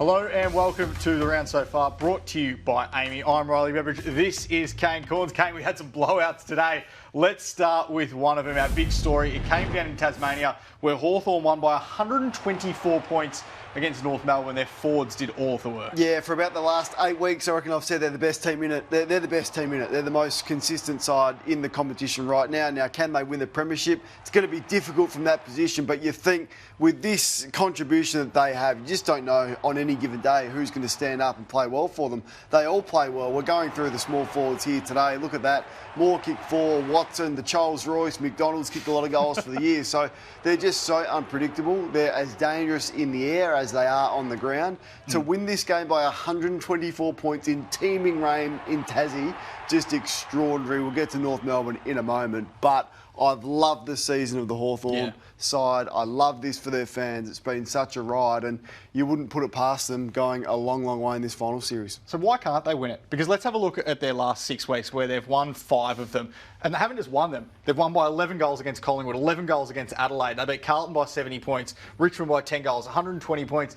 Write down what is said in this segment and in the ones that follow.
Hello and welcome to the round so far, brought to you by Amy. I'm Riley Beveridge. This is Kane Corns. Kane, we had some blowouts today. Let's start with one of them, our big story. It came down in Tasmania, where Hawthorn won by 124 points against North Melbourne. Their forwards did all of the work. Yeah, for about the last 8 weeks, I reckon I've said they're the best team in it. They're the best team in it. They're the most consistent side in the competition right now. Now, can they win the premiership? It's going to be difficult from that position, but you think with this contribution that they have, you just don't know on any given day who's going to stand up and play well for them. They all play well. We're going through the small forwards here today. Look at that. Moore kicked 4, Watson, the Charles Royce, McDonald's kicked a lot of goals for the year. So they're just so unpredictable. They're as dangerous in the air as they are on the ground. To win this game by 124 points in teeming rain in Tassie, just extraordinary. We'll get to North Melbourne in a moment, but I've loved the season of the Hawthorn side. I love this for their fans. It's been such a ride, and you wouldn't put it past them going a long, long way in this final series. So why can't they win it? Because let's have a look at their last 6 weeks, where they've won 5 of them. And they haven't just won them. They've won by 11 goals against Collingwood, 11 goals against Adelaide. They beat Carlton by 70 points, Richmond by 10 goals, 120 points.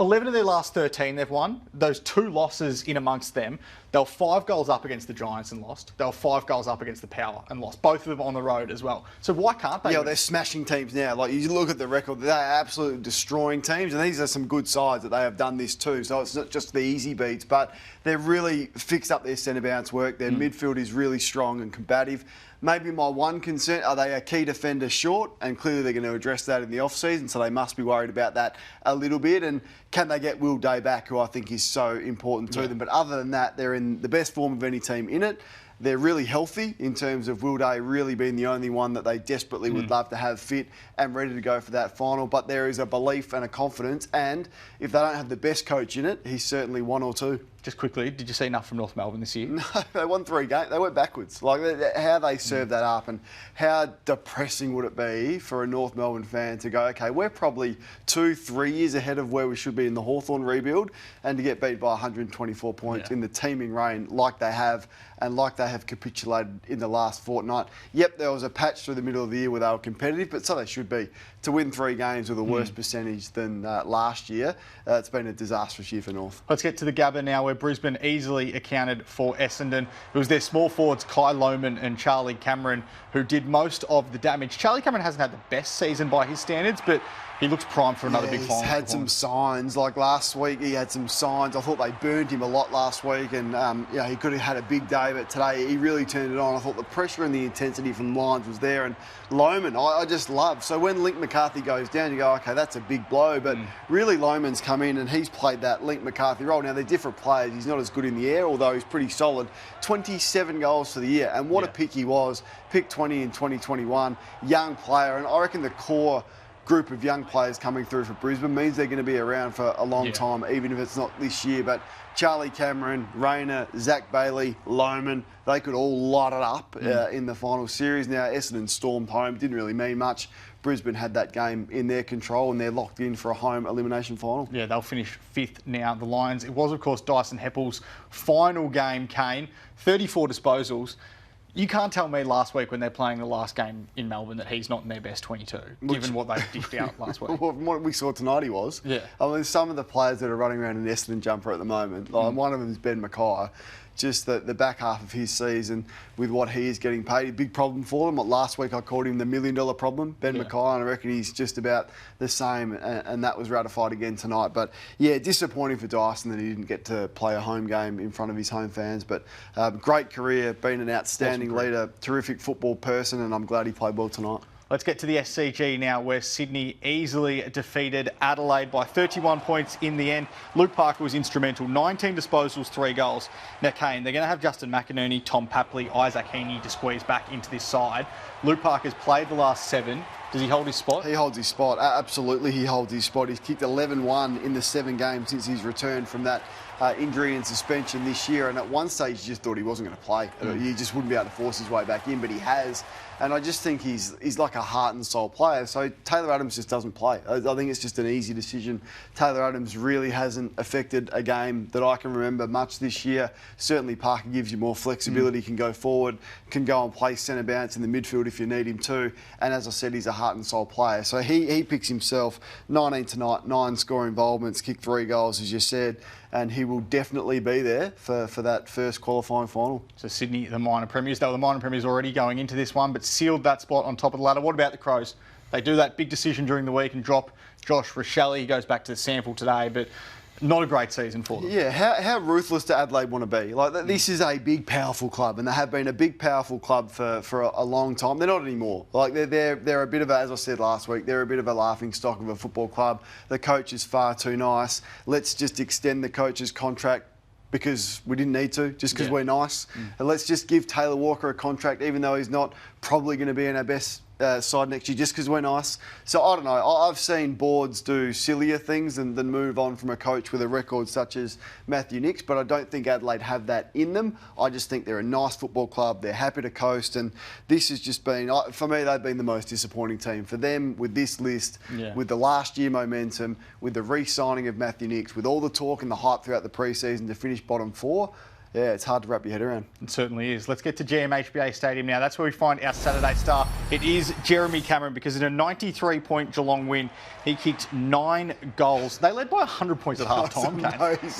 11 of their last 13 they've won. Those 2 losses in amongst them. They were 5 goals up against the Giants and lost. They were 5 goals up against the Power and lost. Both of them on the road as well. So why can't they? Yeah, they're smashing teams now. Like, you look at the record, they're absolutely destroying teams, and these are some good sides that they have done this too. So it's not just the easy beats, but they've really fixed up their centre bounce work. Their midfield is really strong and combative. Maybe my one concern, are they a key defender short? And clearly they're going to address that in the off-season, so they must be worried about that a little bit. And can they get Will Day back, who I think is so important to them? But other than that, they're in the best form of any team in it. They're really healthy in terms of Will Day really being the only one that they desperately would love to have fit and ready to go for that final. But there is a belief and a confidence, and if they don't have the best coach in it, he's certainly 1 or 2. Just quickly, did you see enough from North Melbourne this year? No, they won 3 games. They went backwards. Like, how they served that up, and how depressing would it be for a North Melbourne fan to go, okay, we're probably 2-3 years ahead of where we should be in the Hawthorn rebuild, and to get beat by 124 points in the teeming rain like they have, and like they have capitulated in the last fortnight. Yep, there was a patch through the middle of the year where they were competitive, but so they should be. To win 3 games with a worse percentage than last year, it's been a disastrous year for North. Let's get to the Gabba now, where Brisbane easily accounted for Essendon. It was their small forwards, Kai Lohmann and Charlie Cameron, who did most of the damage. Charlie Cameron hasn't had the best season by his standards, but he looks primed for another big final. He's had some signs. Like last week, he had some signs. I thought they burned him a lot last week, and he could have had a big day, but today he really turned it on. I thought the pressure and the intensity from Lions was there, and Lohmann, I just love. So when Link McCarthy goes down, you go, okay, that's a big blow, but really Lohmann's come in and he's played that Link McCarthy role. Now, they're different players. He's not as good in the air, although he's pretty solid. 27 goals for the year, and what a pick he was. Picked 20 in 2021, young player, and I reckon the core group of young players coming through for Brisbane means they're going to be around for a long time, even if it's not this year. But Charlie Cameron, Rayner, Zach Bailey, Lohmann, they could all light it up in the final series. Now, Essendon stormed home, didn't really mean much. Brisbane had that game in their control, and they're locked in for a home elimination final. Yeah, they'll finish 5th now, the Lions. It was, of course, Dyson Heppell's final game, Kane. 34 disposals. You can't tell me last week when they're playing the last game in Melbourne that he's not in their best 22, given what they dished out last week. Well, from what we saw tonight, he was. Yeah. I mean, some of the players that are running around in Essendon jumper at the moment, like one of them is Ben Mackay. Just the back half of his season with what he is getting paid, a big problem for them. Last week I called him the $1 million problem, Ben Mackay, and I reckon he's just about the same, and that was ratified again tonight. But yeah, disappointing for Dyson that he didn't get to play a home game in front of his home fans. But great career, been an outstanding leader, terrific football person, and I'm glad he played well tonight. Let's get to the SCG now, where Sydney easily defeated Adelaide by 31 points in the end. Luke Parker was instrumental, 19 disposals, 3 goals. Now, Kane, they're going to have Justin McInerney, Tom Papley, Isaac Heaney to squeeze back into this side. Luke Parker's played the last 7. Does he hold his spot? He holds his spot. Absolutely, he holds his spot. He's kicked 11-1 in the 7 games since he's returned from that injury and suspension this year. And at one stage, you just thought he wasn't going to play. He just wouldn't be able to force his way back in, but he has. And I just think he's like a heart and soul player. So Taylor Adams just doesn't play. I think it's just an easy decision. Taylor Adams really hasn't affected a game that I can remember much this year. Certainly Parker gives you more flexibility, can go forward, can go and play centre bounce in the midfield if you need him to. And as I said, he's a heart and soul player. So he picks himself 19 tonight, 9 score involvements, kicked 3 goals, as you said. And he will definitely be there for that first qualifying final. So Sydney, the minor premiers, though the minor premiers already going into this one, but sealed that spot on top of the ladder. What about the Crows? They do that big decision during the week and drop Josh Rochelle. He goes back to the sample today, but not a great season for them. Yeah, how ruthless do Adelaide want to be? Like, this is a big, powerful club, and they have been a big, powerful club for a long time. They're not anymore. Like, they're a bit of a, as I said last week, they're a bit of a laughing stock of a football club. The coach is far too nice. Let's just extend the coach's contract because we didn't need to, just because we're nice. And let's just give Taylor Walker a contract, even though he's not probably going to be in our best side next year, just because we're nice. So I don't know. I've seen boards do sillier things than move on from a coach with a record such as Matthew Nicks, but I don't think Adelaide have that in them. I just think they're a nice football club. They're happy to coast, and this has just been, for me, they've been the most disappointing team. For them, with this list, with the last year momentum, with the re-signing of Matthew Nicks, with all the talk and the hype throughout the pre-season to finish bottom 4, yeah, it's hard to wrap your head around. It certainly is. Let's get to GMHBA Stadium now. That's where we find our Saturday star. It is Jeremy Cameron, because in a 93-point Geelong win, he kicked 9 goals. They led by 100 points at half-time, Kane.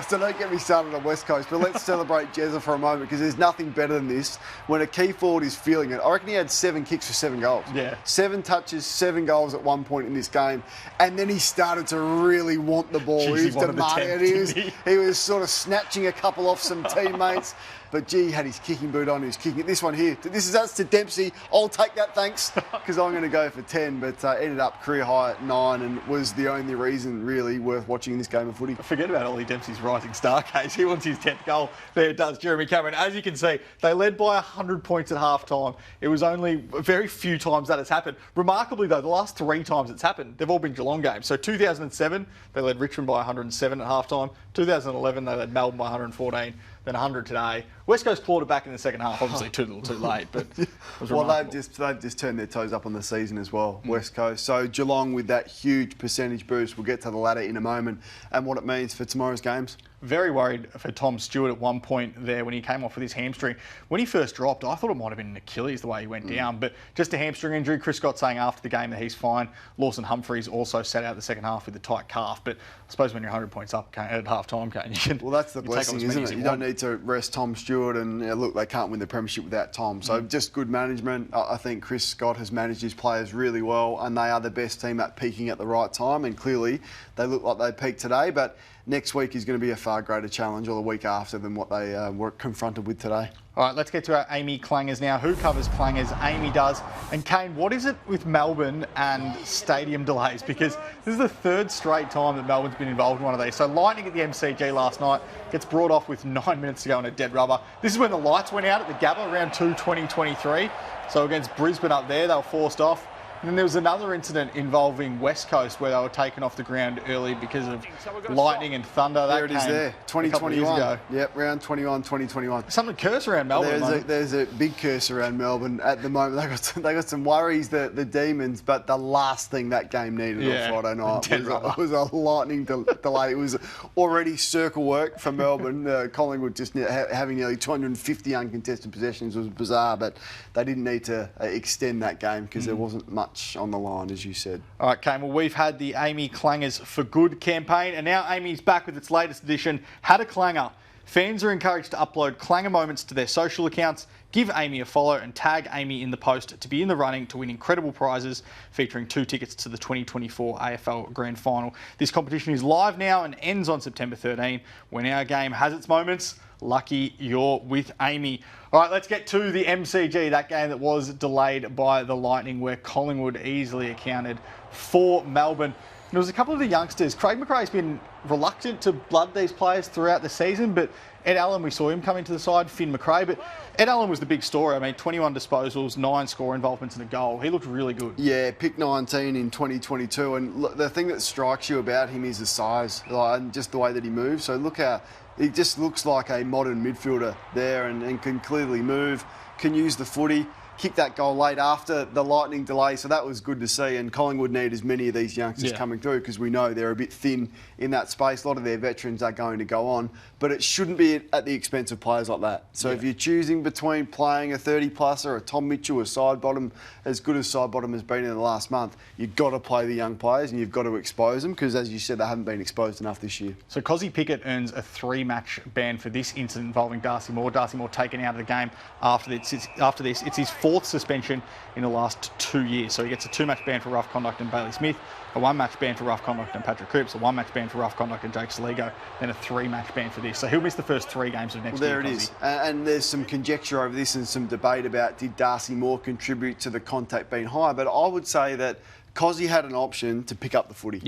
So don't get me started on West Coast, but let's celebrate Jezza for a moment, because there's nothing better than this. When a key forward is feeling it, I reckon he had 7 kicks for 7 goals. Yeah. 7 touches, 7 goals at one point in this game. And then he started to really want the ball. Jeez, he was demanding it. He was sort of snatching a couple off some teammates. But gee, he had his kicking boot on. He was kicking it. This one here. That's to Dempsey. I'll take that, thanks, because I'm going to go for 10. But ended up career high at 9, and was the only reason really worth watching this game of footy. Forget about Ollie Dempsey's rising star case. He wants his 10th goal. There it does, Jeremy Cameron. As you can see, they led by 100 points at half-time. It was only very few times that has happened. Remarkably, though, the last 3 times it's happened, they've all been Geelong games. So 2007, they led Richmond by 107 at half-time. 2011, they led Melbourne by 114. Then 100 today. West Coast clawed it back in the second half. Obviously, too little, too late. But it was remarkable. They've just turned their toes up on the season as well. West Coast. So Geelong with that huge percentage boost. We'll get to the ladder in a moment and what it means for tomorrow's games. Very worried for Tom Stewart at one point there when he came off with his hamstring. When he first dropped, I thought it might have been an Achilles the way he went down, but just a hamstring injury. Chris Scott saying after the game that he's fine. Lawson Humphreys also sat out the second half with a tight calf, but I suppose when you're 100 points up at half-time, Kane, you can... Well, that's the blessing, isn't it? You don't need to rest Tom Stewart, and look, they can't win the premiership without Tom. So just good management. I think Chris Scott has managed his players really well, and they are the best team at peaking at the right time, and clearly they look like they peaked today, but next week is going to be a far greater challenge, or the week after, than what they were confronted with today. All right, let's get to our Amy Clangers now. Who covers Clangers? Amy does. And Kane, what is it with Melbourne and stadium delays? Because this is the 3rd straight time that Melbourne's been involved in one of these. So Lightning at the MCG last night gets brought off with 9 minutes to go on a dead rubber. This is when the lights went out at the Gabba around 2:20-23. So against Brisbane up there, they were forced off. And then there was another incident involving West Coast where they were taken off the ground early because of lightning and thunder. There it is there, 2021. Yep, round 21, 2021. Something curse around Melbourne. There's a big curse around Melbourne at the moment. They got some worries, the Demons, but the last thing that game needed on Friday night was a lightning delay. It was already circle work for Melbourne. Collingwood just having nearly 250 uncontested possessions was bizarre, but they didn't need to extend that game because there wasn't much on the line, as you said. All right, Kane, well, we've had the Amy Clangers for Good campaign, and now Amy's back with its latest edition, Had a Clanger. Fans are encouraged to upload Clanger moments to their social accounts, give Amy a follow and tag Amy in the post to be in the running to win incredible prizes featuring 2 tickets to the 2024 AFL Grand Final. This competition is live now and ends on September 13, when our game has its moments. Lucky you're with Amy. All right, let's get to the MCG, that game that was delayed by the Lightning, where Collingwood easily accounted for Melbourne. There was a couple of the youngsters. Craig McRae's been reluctant to blood these players throughout the season, but Ed Allen, we saw him come into the side, Finn McRae, but Ed Allen was the big story. I mean, 21 disposals, 9 score involvements and a goal. He looked really good. Yeah, pick 19 in 2022, and look, the thing that strikes you about him is the size, and just the way that he moves. So look how he just looks like a modern midfielder there, and can clearly move, can use the footy. kicked that goal late after the lightning delay, so that was good to see. And Collingwood need as many of these youngsters coming through, because we know they're a bit thin in that space. A lot of their veterans are going to go on, but it shouldn't be at the expense of players like that. So if you're choosing between playing a 30-pluser, a Tom Mitchell, a side bottom, as good as side bottom has been in the last month, you've got to play the young players and you've got to expose them, because, as you said, they haven't been exposed enough this year. So Cozzy Pickett earns a 3-match ban for this incident involving Darcy Moore. Darcy Moore taken out of the game after this. It's his 4th suspension in the last 2 years. So he gets a 2-match ban for rough conduct and Bailey Smith, a 1-match ban for rough conduct and Patrick Cripps, a 1-match ban for rough conduct and Jake Saligo, then a 3-match ban for this. So he'll miss the first 3 games of next year. There it is. And there's some conjecture over this and some debate about, did Darcy Moore contribute to the contact being high? But I would say that Cozzy had an option to pick up the footy.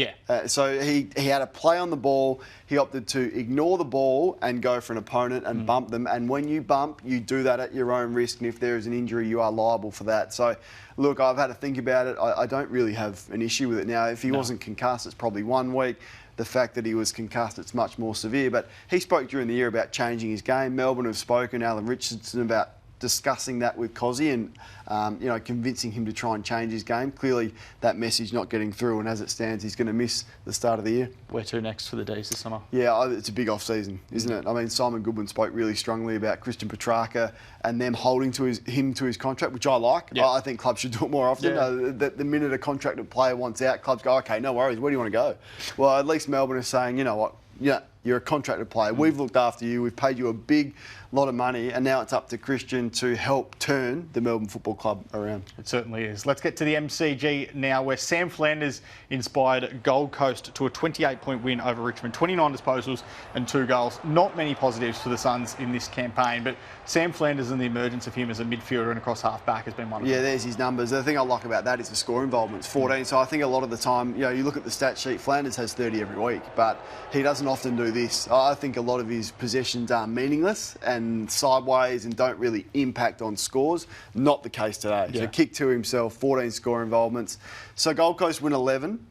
So he had a play on the ball. He opted to ignore the ball and go for an opponent and bump them. And when you bump, you do that at your own risk. And if there is an injury, you are liable for that. So, look, I've had to think about it. I don't really have an issue with it now. If he wasn't concussed, it's probably 1 week. The fact that he was concussed, it's much more severe. But he spoke during the year about changing his game. Melbourne have spoken, Alan Richardson, about discussing that with Cozzy and convincing him to try and change his game. Clearly that message not getting through, and as it stands, he's going to miss the start of the year. Where to next for the D's this summer? Yeah, it's a big off-season, isn't it? I mean, Simon Goodwin spoke really strongly about Christian Petrarca and them holding to his contract, which I like. I think clubs should do it more often. The minute a contracted player wants out, clubs go, okay, no worries, where do you want to go? Well, at least Melbourne is saying, you know what, you're a contracted player. We've looked after you. We've paid you a big lot of money, and now it's up to Christian to help turn the Melbourne Football Club around. It certainly is. Let's get to the MCG now, where Sam Flanders inspired Gold Coast to a 28-point win over Richmond. 29 disposals and 2 goals. Not many positives for the Suns in this campaign, but Sam Flanders and the emergence of him as a midfielder and across half-back has been one of them. Yeah, there's his numbers. The thing I like about that is the score involvement. It's 14, so I think a lot of the time, you look at the stat sheet, Flanders has 30 every week, but he doesn't often do this. I think a lot of his possessions are meaningless and sideways and don't really impact on scores. Not the case today. So kick to himself, 14 score involvements. So Gold Coast win 11.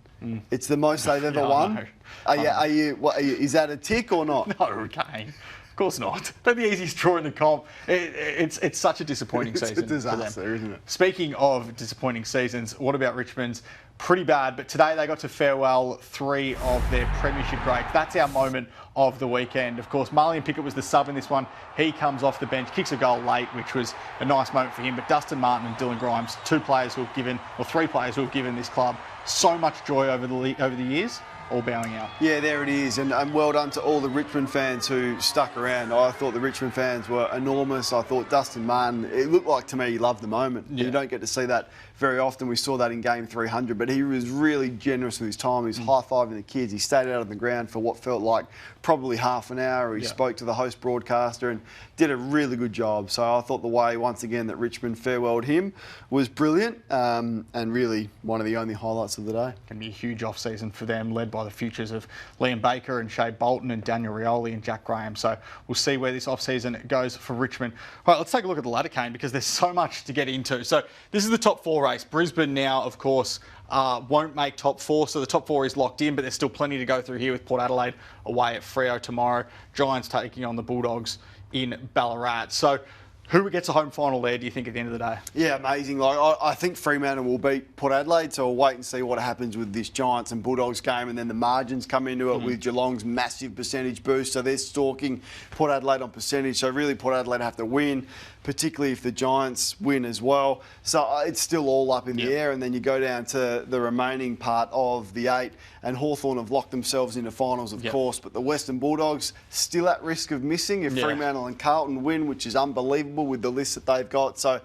It's the most they've ever won. Is that a tick or not? No, Kane. Of course not. They're the easiest draw in the comp. It's such a disappointing season. It's a disaster, for them. isn't it? Speaking of disappointing seasons, what about Richmond's? Pretty bad, but today they got to farewell 3 of their premiership greats. That's our moment of the weekend. Of course, Marlion Pickett was the sub in this one. He comes off the bench, kicks a goal late, which was a nice moment for him. But Dustin Martin and Dylan Grimes, 3 players who have given this club so much joy over the years, all bowing out. Yeah, there it is. And well done to all the Richmond fans who stuck around. I thought the Richmond fans were enormous. I thought Dustin Martin, it looked like to me he loved the moment. You don't get to see that very often. We saw that in game 300, but he was really generous with his time. He was high-fiving the kids. He stayed out on the ground for what felt like probably half an hour. He spoke to the host broadcaster and did a really good job. So I thought the way, once again, that Richmond farewelled him was brilliant and really one of the only highlights of the day. Going to be a huge off-season for them, led by the futures of Liam Baker and Shea Bolton and Daniel Rioli and Jack Graham. So we'll see where this off-season goes for Richmond. All right, let's take a look at the ladder, Kane, because there's so much to get into. So this is the top 4 race. Brisbane now, of course, won't make top 4, so the top 4 is locked in, but there's still plenty to go through here with Port Adelaide away at Freo tomorrow. Giants taking on the Bulldogs in Ballarat. So who gets a home final there, do you think, at the end of the day? Yeah, amazing. I think Fremantle will beat Port Adelaide, so we'll wait and see what happens with this Giants and Bulldogs game, and then the margins come into it with Geelong's massive percentage boost, so they're stalking Port Adelaide on percentage, so really Port Adelaide have to win, particularly if the Giants win as well. So it's still all up in the air, and then you go down to the remaining part of the 8, and Hawthorn have locked themselves into finals, of course, but the Western Bulldogs still at risk of missing if Fremantle and Carlton win, which is unbelievable with the list that they've got. So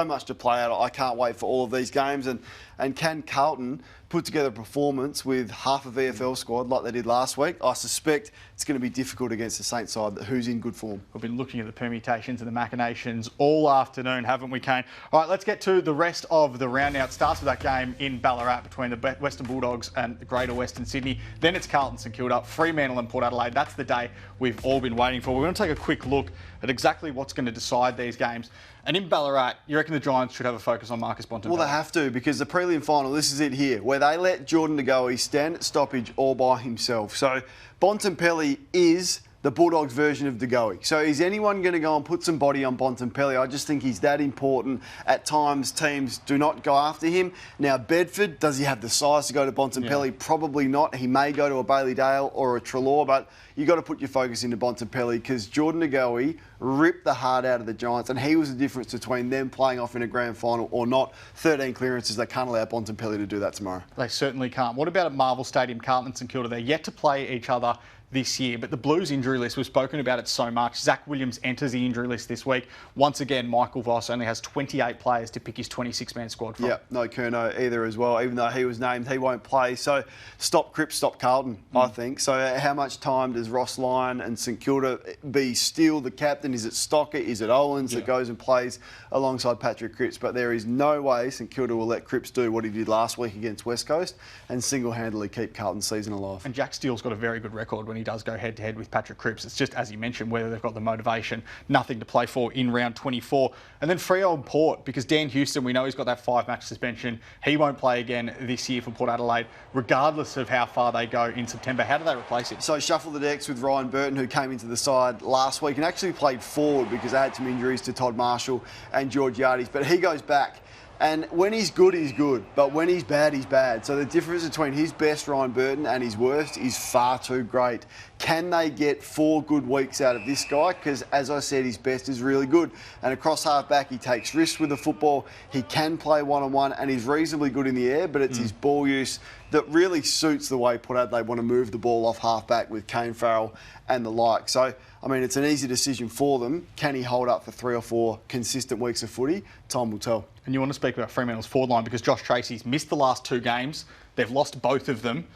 much to play out. I can't wait for all of these games. And can Carlton put together a performance with half a VFL squad like they did last week? I suspect it's going to be difficult against the Saints side who's in good form. We've been looking at the permutations and the machinations all afternoon, haven't we, Kane? All right, let's get to the rest of the round now. It starts with that game in Ballarat between the Western Bulldogs and Greater Western Sydney. Then it's Carlton St Kilda, Fremantle and Port Adelaide. That's the day we've all been waiting for. We're going to take a quick look at exactly what's going to decide these games. And in Ballarat, you reckon the Giants should have a focus on Marcus Bontempelli? Well, they have to, because the prelim final, this is it here, where they let Jordan De Goey stand at stoppage all by himself. So Bontempelli is the Bulldogs version of De Goey. So is anyone going to go and put some body on Bontempelli? I just think he's that important. At times, teams do not go after him. Now, Bedford, does he have the size to go to Bontempelli? Yeah. Probably Not. He may go to a Bailey Dale or a Treloar, but you've got to put your focus into Bontempelli because Jordan De Goey ripped the heart out of the Giants, and he was the difference between them playing off in a grand final or not. 13 clearances. They can't allow Bontempelli to do that tomorrow. They certainly can't. What about at Marvel Stadium, Carlton and St Kilda? They're yet to play each other this year, but the Blues injury list, we've spoken about it so much. Zach Williams enters the injury list this week. Once again, Michael Voss only has 28 players to pick his 26-man squad from. Yeah, no Curnow either as well. Even though he was named, he won't play. So stop Cripps, stop Carlton, I think. So how much time does Ross Lyon and St Kilda be still the captain? Is it Stocker? Is it Owens that goes and plays alongside Patrick Cripps? But there is no way St Kilda will let Cripps do what he did last week against West Coast and single-handedly keep Carlton's season alive. And Jack Steele's got a very good record when he does go head-to-head with Patrick Cripps. It's just, as you mentioned, whether they've got the motivation, nothing to play for in round 24. And then Freo and Port, because Dan Houston, we know he's got that 5-match suspension. He won't play again this year for Port Adelaide, regardless of how far they go in September. How do they replace him? So shuffle the decks with Ryan Burton, who came into the side last week and actually played forward because they had some injuries to Todd Marshall and George Yardies. But he goes back. And when he's good, he's good. But when he's bad, he's bad. So the difference between his best, Ryan Burton, and his worst is far too great. Can they get 4 good weeks out of this guy? Because, as I said, his best is really good. And across half-back, he takes risks with the football. He can play one-on-one, and he's reasonably good in the air, but it's his ball use that really suits the way Port Adelaide want to move the ball off half-back with Kane, Farrell and the like. So, I mean, it's an easy decision for them. Can he hold up for 3 or 4 consistent weeks of footy? Time will tell. And you want to speak about Fremantle's forward line because Josh Tracy's missed the last 2 games. They've lost both of them.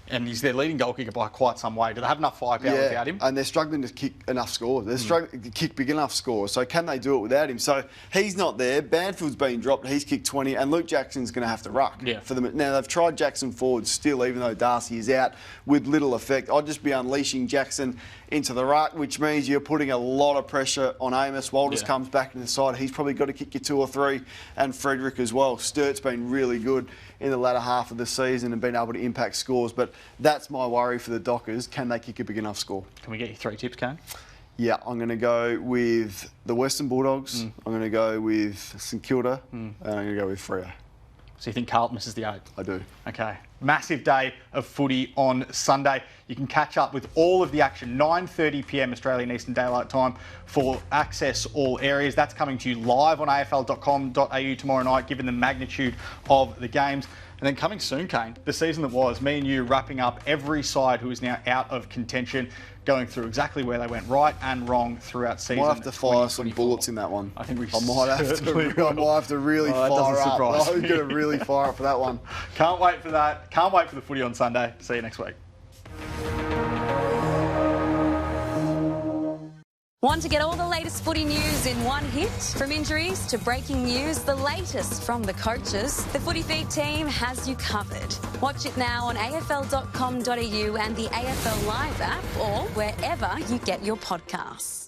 And he's their leading goal kicker by quite some way. Do they have enough firepower without him? And they're struggling to kick enough scores. They're struggling to kick big enough scores. So can they do it without him? So he's not there. Banfield's been dropped. He's kicked 20. And Luke Jackson's going to have to ruck for them. Now, they've tried Jackson forward still, even though Darcy is out, with little effect. I'd just be unleashing Jackson into the ruck, which means you're putting a lot of pressure on Amos. Walters comes back to the side. He's probably got to kick you 2 or 3. And Frederick as well. Sturt's been really good in the latter half of the season and been able to impact scores. But that's my worry for the Dockers. Can they kick a big enough score? Can we get you 3 tips, Kane? Yeah, I'm going to go with the Western Bulldogs. I'm going to go with St Kilda. And I'm going to go with Freo. So you think Carlton misses the 8? I do. Okay. Massive day of footy on Sunday. You can catch up with all of the action, 9:30 p.m. Australian Eastern Daylight Time for Access All Areas. That's coming to you live on afl.com.au tomorrow night, given the magnitude of the games. And then coming soon, Kane, the season that was, me and you wrapping up every side who is now out of contention, going through exactly where they went right and wrong throughout season. Might have to fire some bullets in that one. I think I might have to really fire up. I'm going to really fire up for that one. Can't wait for that. Can't wait for the footy on Sunday. See you next week. Want to get all the latest footy news in one hit? From injuries to breaking news, the latest from the coaches, the Footy Feed team has you covered. Watch it now on afl.com.au and the AFL Live app or wherever you get your podcasts.